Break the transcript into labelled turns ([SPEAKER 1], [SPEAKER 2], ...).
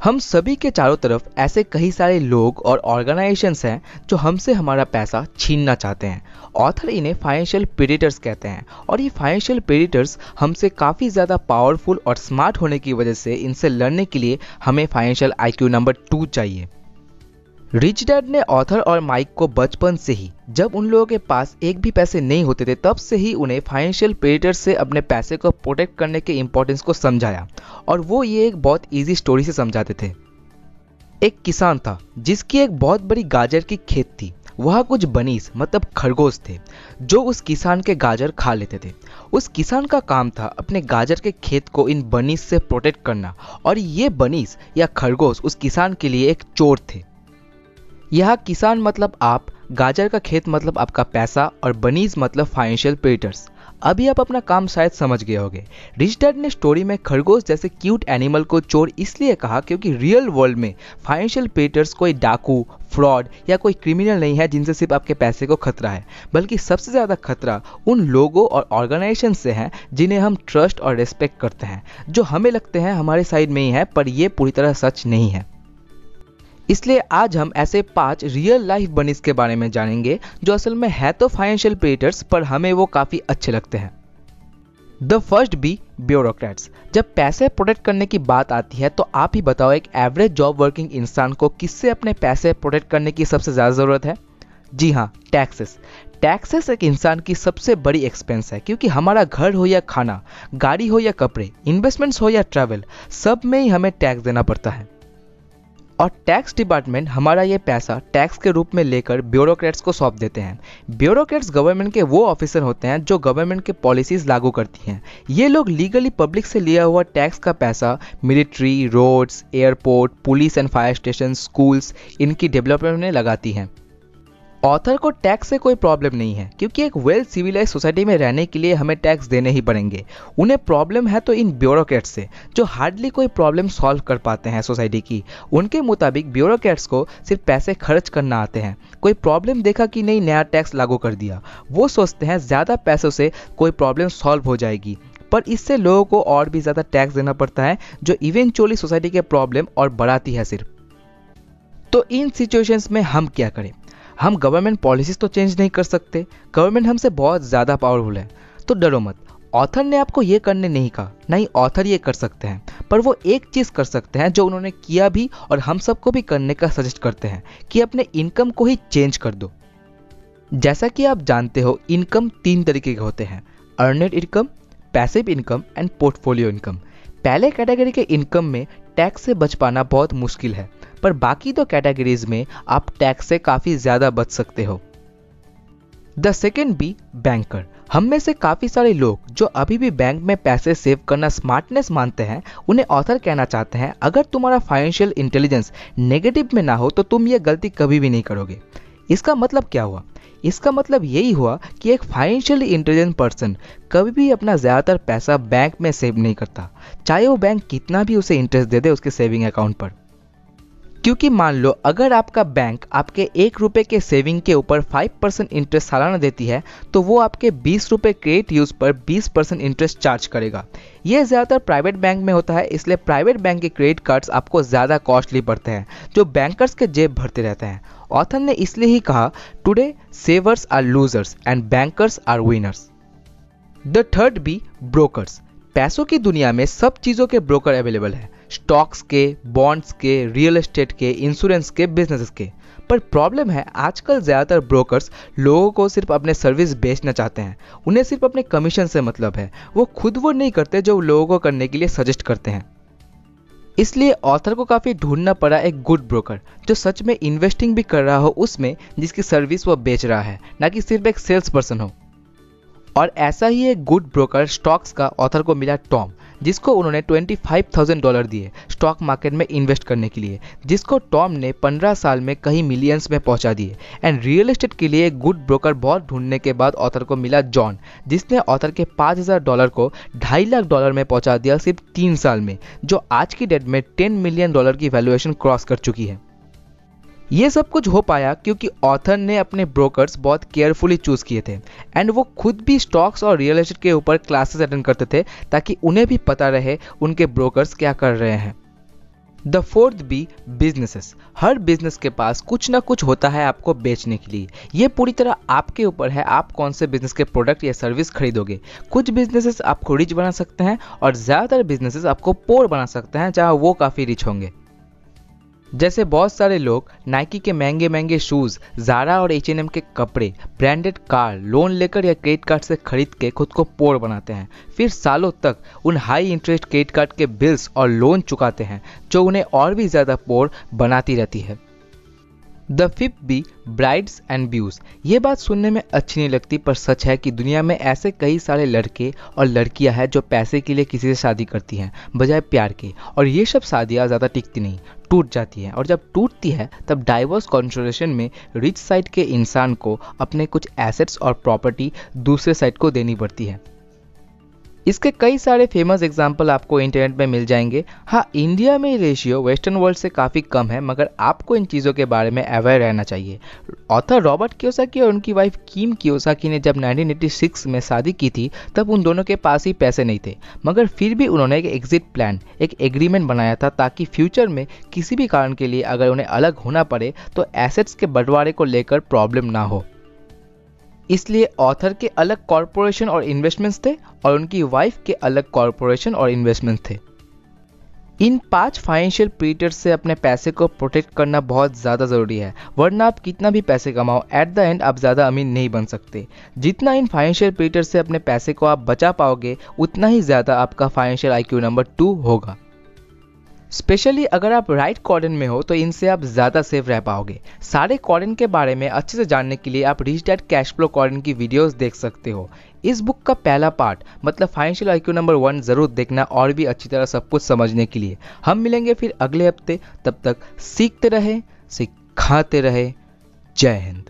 [SPEAKER 1] हम सभी के चारों तरफ ऐसे कई सारे लोग और ऑर्गेनाइजेशंस हैं जो हमसे हमारा पैसा छीनना चाहते हैं। ऑथर इन्हें फाइनेंशियल प्रेडेटर्स कहते हैं और ये फाइनेंशियल प्रेडेटर्स हमसे काफ़ी ज़्यादा पावरफुल और स्मार्ट होने की वजह से इनसे लड़ने के लिए हमें फाइनेंशियल आईक्यू नंबर 2 चाहिए। रिच डैड ने ऑथर और माइक को बचपन से ही, जब उन लोगों के पास एक भी पैसे नहीं होते थे, तब से ही उन्हें फाइनेंशियल प्रेडेटर्स से अपने पैसे को प्रोटेक्ट करने के इंपॉर्टेंस को समझाया और वो ये एक बहुत इजी स्टोरी से समझाते थे। एक किसान था जिसकी एक बहुत बड़ी गाजर की खेत थी। वह कुछ बनीस मतलब खरगोश थे जो उस किसान के गाजर खा लेते थे। उस किसान का काम था अपने गाजर के खेत को इन बनीस से प्रोटेक्ट करना और ये बनीस या खरगोश उस किसान के लिए एक चोर थे। यह किसान मतलब आप, गाजर का खेत मतलब आपका पैसा और बनीज मतलब फाइनेंशियल प्रेडेटर्स। अभी आप अपना काम शायद समझ गए होंगे। रिच डैड ने स्टोरी में खरगोश जैसे क्यूट एनिमल को चोर इसलिए कहा क्योंकि रियल वर्ल्ड में फाइनेंशियल प्रेडेटर्स कोई डाकू, फ्रॉड या कोई क्रिमिनल नहीं है जिनसे सिर्फ आपके पैसे को खतरा है, बल्कि सबसे ज़्यादा खतरा उन लोगों और ऑर्गेनाइजेशन से है जिन्हें हम ट्रस्ट और रिस्पेक्ट करते हैं, जो हमें लगते हैं हमारे साइड में ही है, पर ये पूरी तरह सच नहीं है। इसलिए आज हम ऐसे 5 रियल लाइफ बनीज के बारे में जानेंगे जो असल में है तो फाइनेंशियल प्रेडेटर्स, पर हमें वो काफ़ी अच्छे लगते हैं। The first B bureaucrats. जब पैसे प्रोटेक्ट करने की बात आती है तो आप ही बताओ, एक एवरेज जॉब वर्किंग इंसान को किससे अपने पैसे प्रोटेक्ट करने की सबसे ज़्यादा ज़रूरत है? जी हाँ, टैक्सेस। टैक्सेस एक इंसान की सबसे बड़ी एक्सपेंस है क्योंकि हमारा घर हो या खाना, गाड़ी हो या कपड़े, इन्वेस्टमेंट्स हो या ट्रैवल, सब में ही हमें टैक्स देना पड़ता है। और टैक्स डिपार्टमेंट हमारा ये पैसा टैक्स के रूप में लेकर ब्यूरोक्रेट्स को सौंप देते हैं। ब्यूरोक्रेट्स गवर्नमेंट के वो ऑफिसर होते हैं जो गवर्नमेंट के पॉलिसीज लागू करती हैं। ये लोग लीगली पब्लिक से लिया हुआ टैक्स का पैसा military, roads, airport, police and fire station, schools, इनकी डेवलपमेंट में लगाती हैं। ऑथर को टैक्स से कोई प्रॉब्लम नहीं है क्योंकि एक वेल सिविलाइज सोसाइटी में रहने के लिए हमें टैक्स देने ही पड़ेंगे। उन्हें प्रॉब्लम है तो इन ब्यूरोक्रेट्स से, जो हार्डली कोई प्रॉब्लम सॉल्व कर पाते हैं सोसाइटी की। उनके मुताबिक ब्यूरोक्रेट्स को सिर्फ पैसे खर्च करना आते हैं। कोई प्रॉब्लम देखा कि नहीं, नया टैक्स लागू कर दिया, वो सोचते हैं ज़्यादा पैसों से कोई प्रॉब्लम सॉल्व हो जाएगी, पर इससे लोगों को और भी ज़्यादा टैक्स देना पड़ता है जो इवेंचुअली सोसाइटी के प्रॉब्लम और बढ़ाती है सिर्फ। तो इन सिचुएशंस में हम क्या करें? हम गवर्नमेंट पॉलिसीज तो चेंज नहीं कर सकते, गवर्नमेंट हमसे बहुत ज़्यादा पावरफुल है। तो डरो मत, ऑथर ने आपको ये करने नहीं कहा, नहीं ऑथर ये कर सकते हैं, पर वो एक चीज़ कर सकते हैं जो उन्होंने किया भी और हम सबको भी करने का सजेस्ट करते हैं कि अपने इनकम को ही चेंज कर दो। जैसा कि आप जानते हो, इनकम 3 तरीके के होते हैं: अर्नेड income, passive income and portfolio income. पहले कैटेगरी के इनकम में टैक्स से बच पाना बहुत मुश्किल है, पर बाकी 2 कैटेगरीज में आप टैक्स से काफ़ी ज़्यादा बच सकते हो। The second B banker. हम में से काफ़ी सारे लोग जो अभी भी बैंक में पैसे सेव करना स्मार्टनेस मानते हैं, उन्हें ऑथर कहना चाहते हैं, अगर तुम्हारा फाइनेंशियल इंटेलिजेंस नेगेटिव में ना हो तो तुम ये गलती कभी भी नहीं करोगे। इसका मतलब क्या हुआ? इसका मतलब यही हुआ कि एक फाइनेंशियली इंटेलिजेंट पर्सन कभी भी अपना ज़्यादातर पैसा बैंक में सेव नहीं करता, चाहे वो बैंक कितना भी उसे इंटरेस्ट दे दे उसके सेविंग अकाउंट पर। क्योंकि मान लो अगर आपका बैंक आपके 1 रुपये के सेविंग के ऊपर 5% इंटरेस्ट सालाना देती है, तो वो आपके 20 रुपये क्रेडिट यूज पर 20% इंटरेस्ट चार्ज करेगा। ये ज़्यादातर प्राइवेट बैंक में होता है, इसलिए प्राइवेट बैंक के क्रेडिट कार्ड्स आपको ज़्यादा कॉस्टली पड़ते हैं, जो बैंकर्स के जेब भरते रहते हैं। ऑथर ने इसलिए ही कहा, today savers are losers and bankers are winners. The third be brokers. पैसों की दुनिया में सब चीज़ों के ब्रोकर अवेलेबल है, स्टॉक्स के, बॉन्ड्स के, रियल एस्टेट के, इंश्योरेंस के, बिजनेस के। पर प्रॉब्लम है, आजकल ज़्यादातर ब्रोकर्स लोगों को सिर्फ अपने सर्विस बेचना चाहते हैं। उन्हें सिर्फ अपने कमीशन से मतलब है, वो खुद वो नहीं करते जो लोगों को करने के लिए सजेस्ट करते हैं। इसलिए ऑथर को काफ़ी ढूंढना पड़ा एक गुड ब्रोकर जो सच में इन्वेस्टिंग भी कर रहा हो उसमें, जिसकी सर्विस वो बेच रहा है, ना कि सिर्फ एक सेल्स पर्सन हो। और ऐसा ही एक गुड ब्रोकर स्टॉक्स का ऑथर को मिला टॉम, जिसको उन्होंने $25,000 दिए स्टॉक मार्केट में इन्वेस्ट करने के लिए, जिसको टॉम ने 15 साल में कई मिलियंस में पहुंचा दिए। एंड रियल एस्टेट के लिए एक गुड ब्रोकर बहुत ढूंढने के बाद ऑथर को मिला जॉन, जिसने ऑथर के $5,000 को $2.5 लाख में पहुंचा दिया सिर्फ 3 साल में, जो आज की डेट में $10 मिलियन की वैल्यूएशन क्रॉस कर चुकी है। ये सब कुछ हो पाया क्योंकि ऑथर ने अपने ब्रोकर्स बहुत केयरफुली चूज किए थे एंड वो खुद भी स्टॉक्स और रियल एस्टेट के ऊपर क्लासेस अटेंड करते थे ताकि उन्हें भी पता रहे उनके ब्रोकर्स क्या कर रहे हैं। The fourth B, businesses. हर बिजनेस के पास कुछ ना कुछ होता है आपको बेचने के लिए। ये पूरी तरह आपके ऊपर है, आप कौन से बिजनेस के प्रोडक्ट या सर्विस खरीदोगे। कुछ बिजनेसेस आपको रिच बना सकते हैं और ज़्यादातर बिजनेसेस आपको पोर बना सकते हैं, जहां वो काफ़ी रिच होंगे। जैसे बहुत सारे लोग नाइकी के महंगे महंगे शूज़, ज़ारा और H&M के कपड़े, ब्रांडेड कार लोन लेकर या क्रेडिट कार्ड से खरीद के खुद को पोर बनाते हैं, फिर सालों तक उन हाई इंटरेस्ट क्रेडिट कार्ड के बिल्स और लोन चुकाते हैं, जो उन्हें और भी ज़्यादा पोर बनाती रहती है। The fifth B, brides and booze. ये बात सुनने में अच्छी नहीं लगती, पर सच है कि दुनिया में ऐसे कई सारे लड़के और लड़कियां हैं जो पैसे के लिए किसी से शादी करती हैं बजाय प्यार के, और ये सब शादियां ज़्यादा टिकती नहीं, टूट जाती हैं। और जब टूटती है तब डाइवोर्स कॉन्सोलेशन में रिच साइड के इंसान को अपने कुछ एसेट्स और प्रॉपर्टी दूसरे साइड को देनी पड़ती है। इसके कई सारे फेमस एग्जाम्पल आपको इंटरनेट में मिल जाएंगे। हाँ, इंडिया में रेशियो वेस्टर्न वर्ल्ड से काफ़ी कम है, मगर आपको इन चीज़ों के बारे में अवेयर रहना चाहिए। ऑथर रॉबर्ट कियोसाकी और उनकी वाइफ किम कियोसाकी ने जब 1986 में शादी की थी, तब उन दोनों के पास ही पैसे नहीं थे, मगर फिर भी उन्होंने एक एग्जिट प्लान, एक एग्रीमेंट बनाया था, ताकि फ्यूचर में किसी भी कारण के लिए अगर उन्हें अलग होना पड़े तो एसेट्स के बंटवारे को लेकर प्रॉब्लम ना हो। इसलिए ऑथर के अलग कॉरपोरेशन और इन्वेस्टमेंट्स थे और उनकी वाइफ के अलग कॉरपोरेशन और इन्वेस्टमेंट्स थे। इन 5 फाइनेंशियल प्रीडेटर्स से अपने पैसे को प्रोटेक्ट करना बहुत ज़्यादा ज़रूरी है, वरना आप कितना भी पैसे कमाओ, एट द एंड आप ज़्यादा अमीर नहीं बन सकते। जितना इन फाइनेंशियल प्रीडेटर्स से अपने पैसे को आप बचा पाओगे, उतना ही ज़्यादा आपका फाइनेंशियल IQ नंबर 2 होगा। स्पेशली अगर आप राइट क्वाड्रेंट में हो तो इनसे आप ज़्यादा सेफ रह पाओगे। सारे क्वाड्रेंट के बारे में अच्छे से जानने के लिए आप rich dad cash flow quadrant की वीडियोस देख सकते हो। इस बुक का पहला पार्ट मतलब फाइनेंशियल IQ नंबर 1 ज़रूर देखना, और भी अच्छी तरह सब कुछ समझने के लिए। हम मिलेंगे फिर अगले हफ्ते, तब तक सीखते रहे, सिखाते रहे। जय हिंद।